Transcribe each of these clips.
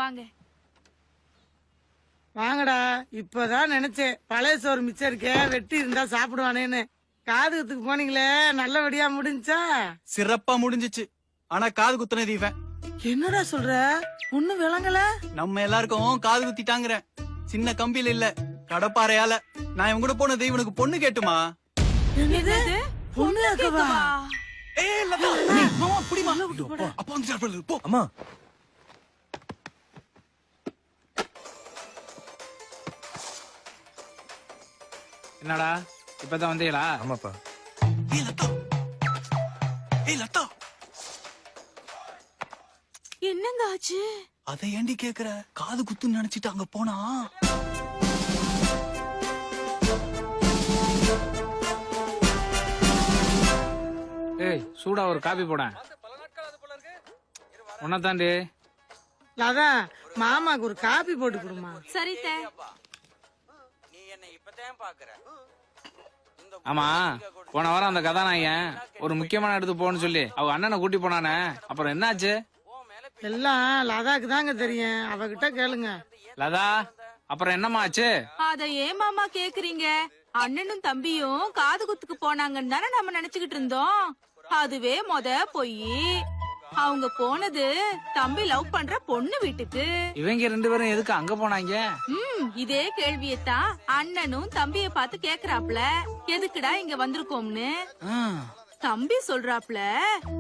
வாங்க வாங்கடா. இப்பதான் நினைச்சேன் பழைய சோறு மிச்சம் இருக்கே, வெட்டி இருந்தா சாப்பிடுவானேன்னு. காதுகுத்துக்கு போனீங்களே, நல்லபடியா முடிஞ்சா? சிறப்பா முடிஞ்சிச்சு. ஆனா காது குத்துனது இவன். என்னடா சொல்ற? ஒண்ணும் விளங்கல. நம்ம எல்லாருக்கும் காது குத்திட்டாங்கிற. சின்ன கம்பியில இல்ல, கடப்பாறையால. நான் இவன் கூட போனது இவனுக்கு பொண்ணு கேட்டுமா? என்னது? பொண்ணு கேட்கவா? ஏய் லதா, மாமா புடிமா. அப்பா வந்து போ. அம்மா என்னடா இப்பதான் வந்தீங்களா? ஆமாப்பா. ஏய் லதா, ஏய் லதா, என்னங்க ஆச்சு? அதை ஏண்டி கேக்குற? காது குத்துன்னு நினைச்சிட்டு அங்க போனா ஏய் சூடா ஒரு காபி போட. உன்ன தாண்டி அதான் மாமாக்கு ஒரு காபி போட்டு கொடுமா. சரித்த. ஆமா, போன வாரம் அந்த கதாநாயகன் ஒரு முக்கியமான இடத்துக்கு போன்னு சொல்லி அவ அண்ணனை கூட்டி போனானே, அப்புறம் என்னாச்சு? எல்லாம் லதாக்கு தாங்க தெரியும், அவகிட்ட கேளுங்க. லதா, அப்புறம் என்னம்மா ஆச்சு? அத ஏன் மாமா கேக்குறீங்க? அண்ணனும் தம்பியும் காது குத்துக்கு போனாங்கன்னு தானே நம்ம நினைச்சுக்கிட்டு இருந்தோம். அதுவே பொய். அவங்க போனது தம்பி லவ் பண்ற பொண்ணு வீட்டுக்கு. இவங்க ரெண்டு பேரும் எதுக்கு அங்க போனாங்க? இதே கேள்வியத்தான் அண்ணனும் தம்பிய பார்த்து கேக்குறாப்ல, எதுக்குடா இங்க வந்திருக்கோம்னு. தம்பி சொல்றாப்ல,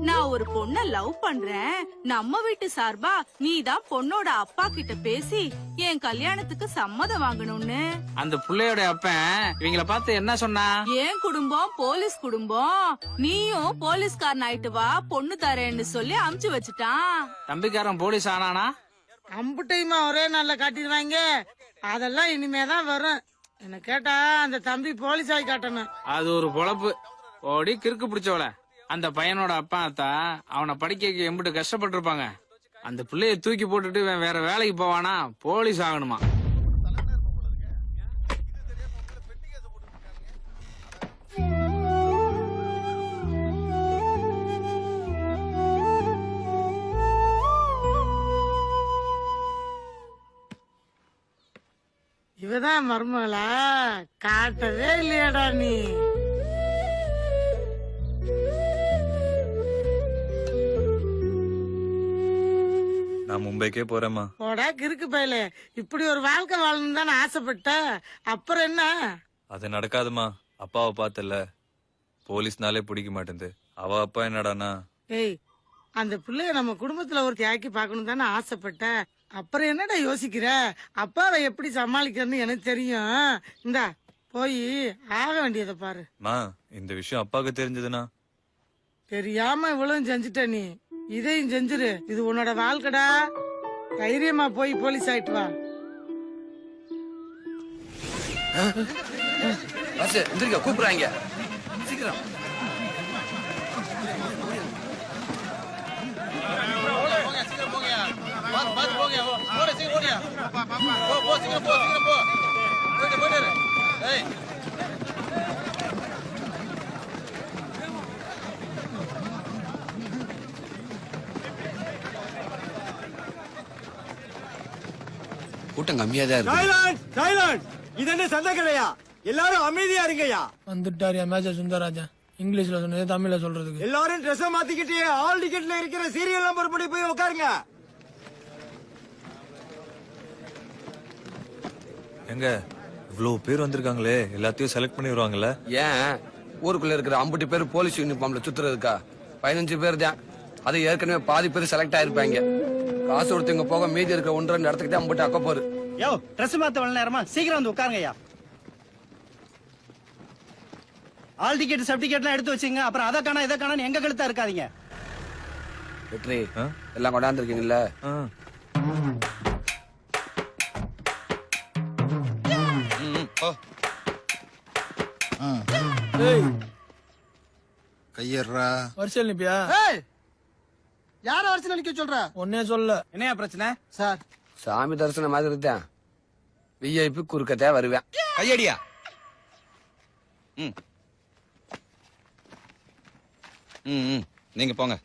நான் ஒரு பொண்ண லவ் பண்றேன், நம்ம வீட்டு சார்பா நீதான் பொண்ணோட அப்பா கிட்ட பேசி என் கல்யாணத்துக்கு சம்மதம் வாங்கணும்னு. அந்த புள்ளையோட அப்பன் இவங்கள பார்த்து என்ன சொன்னா? என் குடும்பம் போலீஸ் குடும்பம், நீயும் போலீஸ்காரன் ஆயிட்டு வா, பொண்ணு தரேன்னு சொல்லி அமுச்சு வச்சுட்டான். தம்பிக்காரன் போலீஸ் ஆனானா? அம்புட்டையுமா ஒரே நாள்ல காட்டிடுவாங்க. அதெல்லாம் இனிமேதான் வரும். என்ன கேட்டா அந்த தம்பி போலீஸ் ஆகி காட்டணும். அது ஒரு பொழப்பு. ஓடி கிறுக்கு பிடிச்சவள. அந்த பையனோட அப்பா அத்தா அவனை படிக்க எம்பிட்டு கஷ்டப்பட்டு இருப்பாங்க. அந்த பிள்ளைய தூக்கி போட்டுட்டு வேற வேலைக்கு போவானா? போலீஸ் ஆகணுமா? இவதான் மருமகளா? காட்டவே இல்லையாடா நீ? நான் மும்பைக்கே போறேம்மா. போடா கிறுக்கு பயலே, இப்படி ஒரு வாழ்க்கை வாழணும் தானே ஆசைப்பட்ட, அப்புறம் என்ன? அது நடக்காதுமா. அப்பாவை பார்த்தல, போலீஸ்னாலே பிடிக்க மாட்டேங்குது. அவ அப்பா என்னடானா? ஏய், அந்த பிள்ளைய நம்ம குடும்பத்துல ஒரு தியாக்கி பாக்கணும் தானே ஆசைப்பட்ட, அப்புறம் என்னடா யோசிக்கிற? அப்பாவை எப்படி சமாளிக்கிறன்னு எனக்கு தெரியும். இந்தா போய் ஆக வேண்டியதை பாரு. மா, இந்த விஷயம் அப்பாவுக்கு தெரிஞ்சதுன்னா? தெரியாம இவ்வளவு செஞ்சுட்ட நீ, இதையும் செஞ்சிரு. இது உன்னோட வாழ்க்கடா. தைரியமா போய் போலீஸ் ஆயிட்டு வா. கூப்பிடுறாங்க சீக்கிரம். கூட்டம் கம்மியா தான் இருக்கு. இது என்ன சண்டை கிடையா? எல்லாரும் அமைதியா இருங்கயா. வந்துட்டாரியா மேஜர் சுந்தரராஜா, இங்கிலீஷ்ல சொன்னது தமிழ்ல சொல்றதுக்கு. எல்லாரும் ட்ரெஸ் மாத்திக்கிட்டு ஆல் டிக்கெட்ல இருக்கிற சீரியல் நம்பர் படி போய் உட்காருங்க. எங்க இவ்வளவு பேர் வந்திருக்காங்களே, எல்லாத்தையும் செலக்ட் பண்ணி வருவாங்கல்ல? ஏன் ஊருக்குள்ள இருக்கிற 50 பேர் போலீஸ் யூனிஃபார்ம்ல சுத்துறதுக்கா? 15 பேர் தான். அது ஏற்கனவே பாதி பேர் செலக்ட் ஆயிருப்பாங்க. காசு கொடுத்தவங்க போக மீதி இருக்கிற 1-2 இடத்துக்கிட்டே அம்பிட்டு அக்க போரு. யோ, ட்ரெஸ் மாத்த வேலை நேரமா? சீக்கிரம் வந்து உட்காருங்கய்யா. ஆல் டிக்கெட் சப் டிக்கெட்லாம் எடுத்து வச்சுங்க. அப்புறம் அதை காணா இதை காணா எங்க கழுத்தா இருக்காதீங்க. வெற்றி எல்லாம் கொண்டாந்துருக்கீங்கல்ல? கையறா வரிசையில் நிப்பியா? யார வருஷம் நிக்க சொல்ற? ஒன்னே சொல்ல. என்னையா பிரச்சனை? சார், சாமி தரிசனம் மாதிரி தான். விஐபி குறுக்கத்தே வருவேன். கையடியா? நீங்க போங்க.